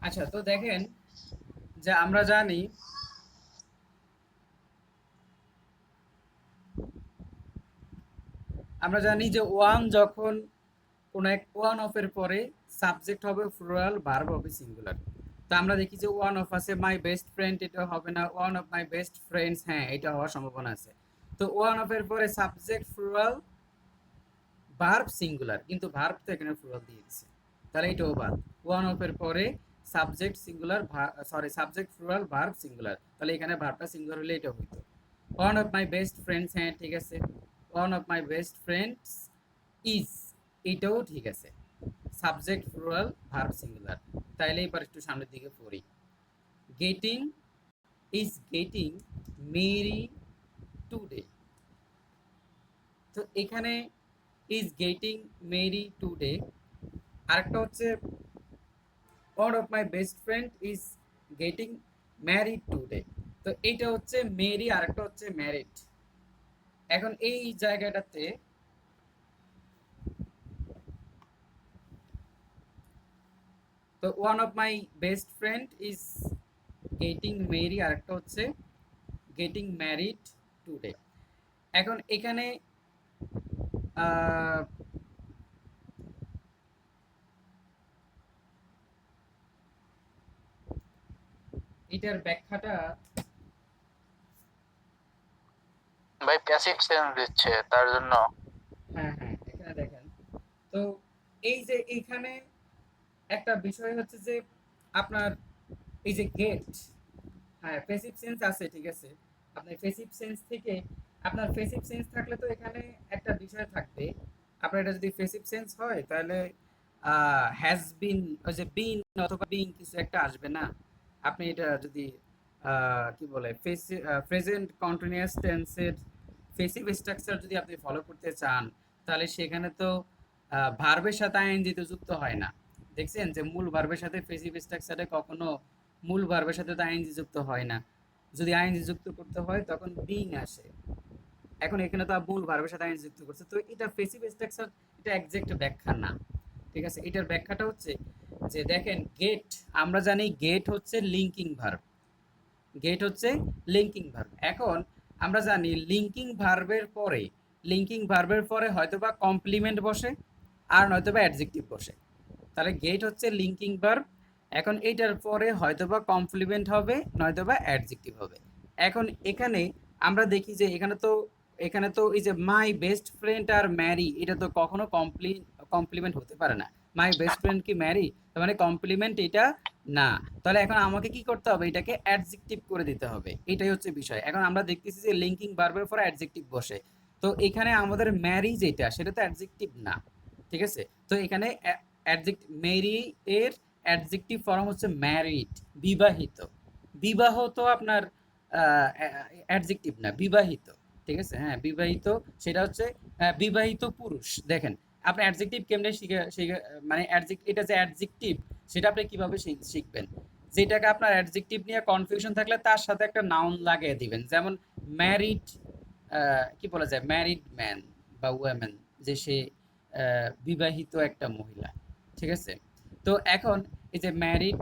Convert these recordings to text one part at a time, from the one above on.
আচ্ছা, তো দেখেন যে আমরা জানি যে ওয়ান যখন কোন এক ওয়ান অফ এর পরে সাবজেক্ট হবে প্লুরাল, ভার্ব হবে সিঙ্গুলার। তো আমরা দেখি যে ওয়ান অফ আছে, মাই বেস্ট ফ্রেন্ড এটা হবে না, one of my best friends হ্যাঁ এটা হওয়ার সম্ভাবনা আছে। তো ওয়ান অফ এর পরে সাবজেক্ট প্লুরাল, ভার্ব সিঙ্গুলার, কিন্তু ভার্ব তো এখানে প্লুরাল দিয়ে দিছে, তাহলে এটাও বাদ। ওয়ান অফ এর পরে subject singular, sorry subject plural, verb singular, তাহলে এখানে ভার্বটা সিঙ্গুলার হলে এটা হইতো one of my best friends, হ্যাঁ ঠিক আছে। One of my best friends is, এটাও ঠিক আছে, সাবজেক্ট প্লুরাল, ভার্ব সিঙ্গুলার। তাইলে এবার একটু সামনের দিকে পড়ি। Getting, is getting marry today. তো এখানে ইজ গেটিং মেরি টুডে, আরেকটা হচ্ছে one of my best friend is getting married today. তো এইটা হচ্ছে মেরি, আরেকটা হচ্ছে ম্যারিড। এখন এই জায়গাটাতে তো one of my best friend is getting marry, আরেকটা হচ্ছে গেটিং ম্যারিড টুডে। এখন এখানে আহ, এটার ব্যাখ্যাটা ভাই প্যাসিভ সেন্স দিচ্ছে তার জন্য। হ্যাঁ হ্যাঁ এখানে দেখেন, তো এই যে এইখানে একটা বিষয় হচ্ছে যে আপনার এই যে গেট, হ্যাঁ প্যাসিভ সেন্স আছে ঠিক আছে। আপনার প্যাসিভ সেন্স থেকে, আপনার প্যাসিভ সেন্স থাকলে তো এখানে একটা বিষয় থাকবে। আপনার এটা যদি প্যাসিভ সেন্স হয় তাহলে হ্যাজ বিন, ওই যে বিন অথবা বিং কিছু একটা আসবে না। আপনি এটা যদি কি বলে প্রেজেন্ট কন্টিনিউয়াস টেন্সের প্যাসিভ স্ট্রাকচার যদি আপনি ফলো করতে চান, তাহলে সেখানে তো ভার্বের সাথে আইএনজি তো যুক্ত হয় না। দেখছেন যে মূল ভার্বের সাথে প্যাসিভ স্ট্রাকচারে কখনো মূল ভার্বের সাথে তো আইএনজি যুক্ত হয় না। যদি আইএনজি যুক্ত করতে হয় তখন বিং আসে। এখন এখানে তো মূল ভার্বের সাথে আইএনজি যুক্ত করছে, তো এটা প্যাসিভ স্ট্রাকচার, এটা এক্সাক্ট ব্যাখ্যা না। ঠিক আছে, এটার ব্যাখ্যাটা হচ্ছে যে দেখেন গেট, আমরা জানি গেট হচ্ছে লিঙ্কিং ভার্ব, গেট হচ্ছে লিঙ্কিং ভার্ব। এখন আমরা জানি লিঙ্কিং ভার্বের পরে হয়তোবা কমপ্লিমেন্ট বসে, আর নয়তোবা অ্যাডজেক্টিভ বসে। তাহলে গেট হচ্ছে লিঙ্কিং ভার্ব, এখন এইটার পরে হয়তোবা কমপ্লিমেন্ট হবে নয়তোবা অ্যাডজেক্টিভ হবে। এখন এখানে আমরা দেখি যে এখানে তো এই যে মাই বেস্ট ফ্রেন্ড আর ম্যারি, এটা তো কখনো কমপ্লিমেন্ট হতে পারে না। মাই বেস্ট ফ্রেন্ড কি ম্যারি, তার মানে কমপ্লিমেন্ট এটা না। তাহলে এখন আমাকে কি করতে হবে, এটাকে অ্যাডজেক্টিভ করে দিতে হবে, এটাই হচ্ছে বিষয়। এখন আমরা দেখতেছি যে লিঙ্কিং ভার্বের পরে অ্যাডজেক্টিভ বসে, তো এখানে আমাদের ম্যারি যেটা সেটা তো অ্যাডজেক্টিভ না। ঠিক আছে, তো এখানে মেরি এর অ্যাডজেক্টিভ ফর্ম হচ্ছে ম্যারিড, বিবাহিত। বিবাহ তো আপনার অ্যাডজেক্টিভ না, বিবাহিত। ঠিক আছে, হ্যাঁ বিবাহিত, সেটা হচ্ছে বিবাহিত পুরুষ। দেখেন আপনি অ্যাডজেক্টিভ কেমনে শিখে শিখে, মানে এটা যে অ্যাডজেক্টিভ সেটা আপনি কিভাবে শিখবেন, যেটাকে আপনার অ্যাডজেক্টিভ নিয়ে কনফিউশন থাকলে তার সাথে একটা নাউন লাগিয়ে দিবেন। যেমন ম্যারিড, কি বলা যায়, ম্যারিড ম্যান বা ওয়ামেন, যে সে বিবাহিত একটা মহিলা। ঠিক আছে, তো এখন এই যে ম্যারিড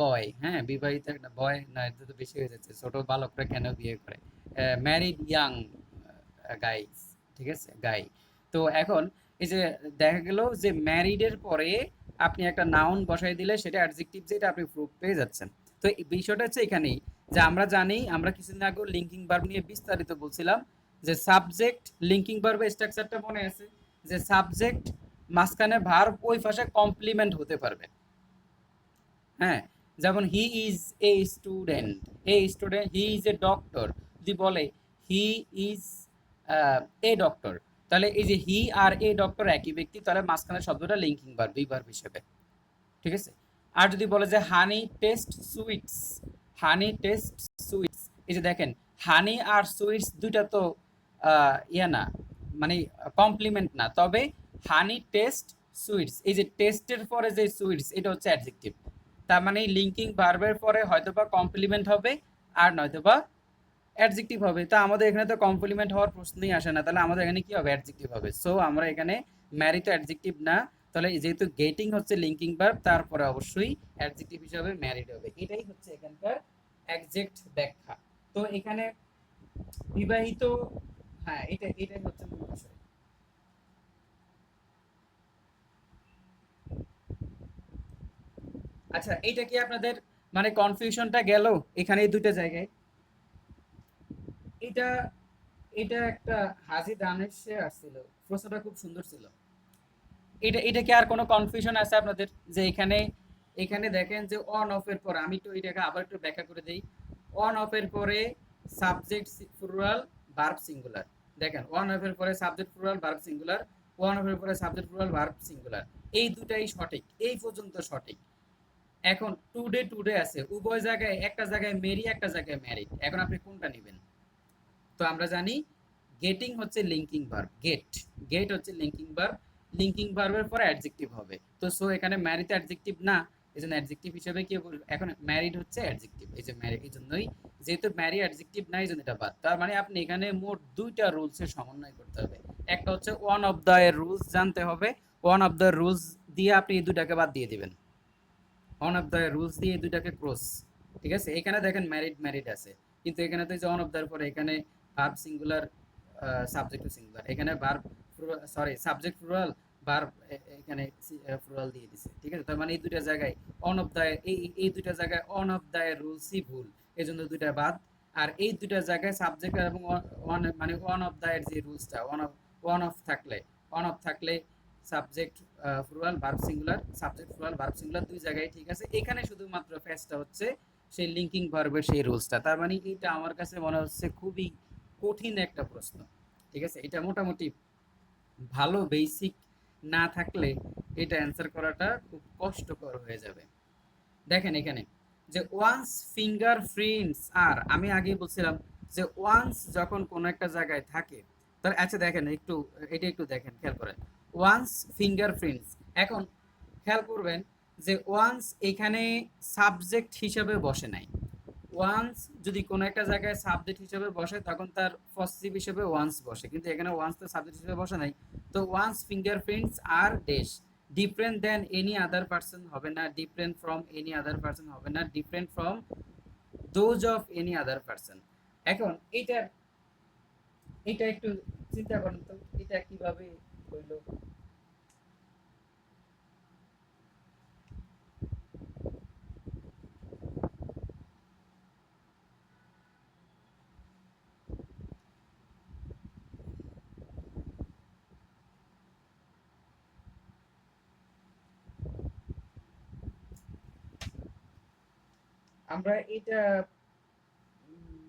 বয়, হ্যাঁ বিবাহিত একটা বয় না, এটা তো বেশি হয়ে যাচ্ছে, ছোট বালকরা কেন বিয়ে করে, ম্যারিড ইয়াং গাইস, ঠিক আছে গাই। তো এখন এই যে দেখা গেল যে ম্যারিডের পরে আপনি একটা নাউন বসাই দিলে সেটা অ্যাডজেক্টিভ, যেটা আপনি প্রুফ পেয়ে যাচ্ছেন। তো এই বিষয়টা হচ্ছে এখানেই, যে আমরা জানি, আমরা কিছুদিন আগে লিঙ্কিং ভার্ব নিয়ে বিস্তারিত বলছিলাম, যে সাবজেক্ট লিঙ্কিং ভার্বের স্ট্রাকচারটা মনে আছে, যে সাবজেক্ট মাঝখানে ভার্ব ওই পাশে কমপ্লিমেন্ট হতে পারবে। হ্যাঁ, যেমন he is a student, he is a doctor, যদি বলে হি ইজ এ ডক্টর, তাহলে এই যে হি আর এ ডক্টর একই ব্যক্তি, তাহলে মাঝখানে শব্দটা লিঙ্কিং ভার্ব, দুই ভার্ব হিসেবে। ঠিক আছে, আর যদি বলে যে honey taste sweets, honey taste sweets, এই যে দেখেন হানি আর সুইটস দুইটা তো ইয়া না, মানে কমপ্লিমেন্ট না, তবে হানি টেস্ট সুইটস, এই যে টেস্টের পরে যে সুইটস এটা হচ্ছে অ্যাডজেক্টিভ। তার মানে লিঙ্কিং ভার্বের পরে হয়তোবা কমপ্লিমেন্ট হবে আর নয়তোবা অ্যাডজেক্টিভ হবে। তা আমাদের এখানে তো কমপ্লিমেন্ট হওয়ার প্রশ্নই আসে না, তাহলে আমাদের এখানে কি হবে, অ্যাডজেক্টিভ হবে। সো আমরা এখানে ম্যারি তো অ্যাডজেক্টিভ না, তাহলে যেহেতু গেটিং হচ্ছে লিঙ্কিং ভার্ব, তারপরে অবশ্যই অ্যাডজেক্টিভ হিসাবে ম্যারিড হবে। এটাই হচ্ছে এখানকার এক্সাক্ট ব্যাখ্যা। তো এখানে বিবাহিত, হ্যাঁ এটাই হচ্ছে মূল বিষয়। আচ্ছা, এইটা কি আপনাদের মানে কনফিউশনটা গেল এখানে এই দুইটা জায়গায়? এটা এটা একটা হাজি দানেশে আসছিল, প্রশ্নটা খুব সুন্দর ছিল। এটা কি আর কোনো কনফিউশন আছে আপনাদের? যে এখানে এখানে দেখেন যে অন অফ এর পরে, আমি একটু এটাকে আবার একটু ব্যাখ্যা করে দেই। অন অফ এর পরে সাবজেক্ট প্লুরাল ভার্ব সিঙ্গুলার। দেখেন অন অফ এর পরে subject plural verb singular, on of এর পরে সাবজেক্ট প্লুরাল ভার্ব সিঙ্গুলার, এই দুটাই সঠিক, এই পর্যন্ত সঠিক। এখন টুডে টুডে আছে, উভয় জায়গায়, একটা জায়গায় মেরি, একটা জায়গায় ম্যারিড, এখন আপনি কোনটা নেবেন? তো আমরা জানি গেটিং হচ্ছে লিঙ্কিং ভার্ব, গেট হচ্ছে লিঙ্কিং ভার্ব, লিঙ্কিং ভার্বের পরে অ্যাডজেক্টিভ হবে। তো সো এখানে ম্যারিড অ্যাডজেক্টিভ না, এজন্য অ্যাডজেক্টিভ হিসেবে কি বলবো? এখন ম্যারিড হচ্ছে অ্যাডজেক্টিভ, এই যে ম্যারিড, এই জন্যই যেহেতু ম্যারি অ্যাডজেক্টিভ না, এই জন্য এটা বাদ। তার মানে আপনি এখানে মোট দুইটা রুলসের সমন্বয় করতে হবে। একটা হচ্ছে ওয়ান অফ দ্য রুলস জানতে হবে, ওয়ান অফ দ্য রুলস দিয়ে আপনি এই দুটাকে বাদ দিয়ে দিবেন, ওয়ান অফ দ্য রুলস দিয়ে এই দুটাকে ক্রস। ঠিক আছে, এখানে দেখেন ম্যারিড ম্যারিড আছে, কিন্তু এখানে তো যে ওয়ান অফ দ্যার পরে এখানে ভার্ব সিঙ্গুলার, সাবজেক্ট সিঙ্গুলার, এখানে verb, sorry subject plural, verb এখানে প্লুরাল দিয়ে দিছে। ঠিক আছে, তার মানে এই দুইটা জায়গায় অন অফ দ্য, এই দুইটা জায়গায় অন অফ দ্য রুলসই ভুল, এজন্য দুইটা বাদ। আর এই দুইটা জায়গায় সাবজেক্ট এবং ওয়ান, মানে ওয়ান অফ দ্য এর যে রুলসটা, ওয়ান অফ থাকলে subject plural verb singular, subject plural verb singular, দুই জায়গায় ঠিক আছে। এখানে শুধুমাত্র ফেসটা হচ্ছে সেই লিঙ্কিং ভার্বের সেই রুলসটা। তার মানে এটা আমার কাছে মনে হচ্ছে খুবই কঠিন একটা প্রশ্ন। ঠিক আছে, এটা মোটামুটি ভালো বেসিক না থাকলে এটা অ্যান্সার করাটা খুব কষ্টকর হয়ে যাবে। দেখেন এখানে যে ওয়ান্স ফিঙ্গার প্রিন্টস আর, আমি আগেই বলছিলাম যে ওয়ান্স যখন কোনো একটা জায়গায় থাকে, তাহলে আচ্ছা দেখেন একটু, এটা একটু দেখেন, খেয়াল করেন। ওয়ান্স ফিঙ্গার প্রিন্টস, এখন খেয়াল করবেন যে ওয়ান্স এখানে সাবজেক্ট হিসেবে বসে নাই। ওয়ান্স যদি কোনো একটা জায়গায় সাবজেক্ট হিসেবে বসে তখন তার পসেসিভ হিসেবে ওয়ান্স বসে, কিন্তু এখানে ওয়ান্স তো সাবজেক্ট হিসেবে বসে নাই। তো ওয়ান্স ফিঙ্গারপ্রিন্টস আর dash different then any other person হবে না, different from any other person হবে না, different from those of any other person. এখন এটা একটু চিন্তা করেন তো, এটা কিভাবে হইলো? আমরা এটা উম,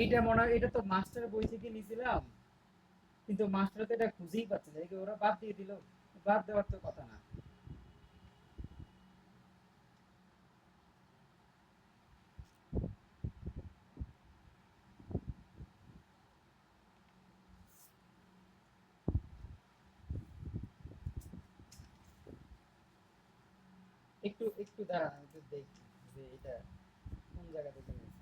এটা মনে হয় এটা তো মাস্টার বই থেকে নিয়েছিলাম, কিন্তু মাস্টার তো এটা খুঁজেই পাচ্ছে না, ওরা বাদ দিয়ে দিল। বাদ দেওয়ার তো কথা না। একটু একটু দাঁড়ান, আমি একটু দেখি যে এটা কোন জায়গা থেকে নিয়েছে।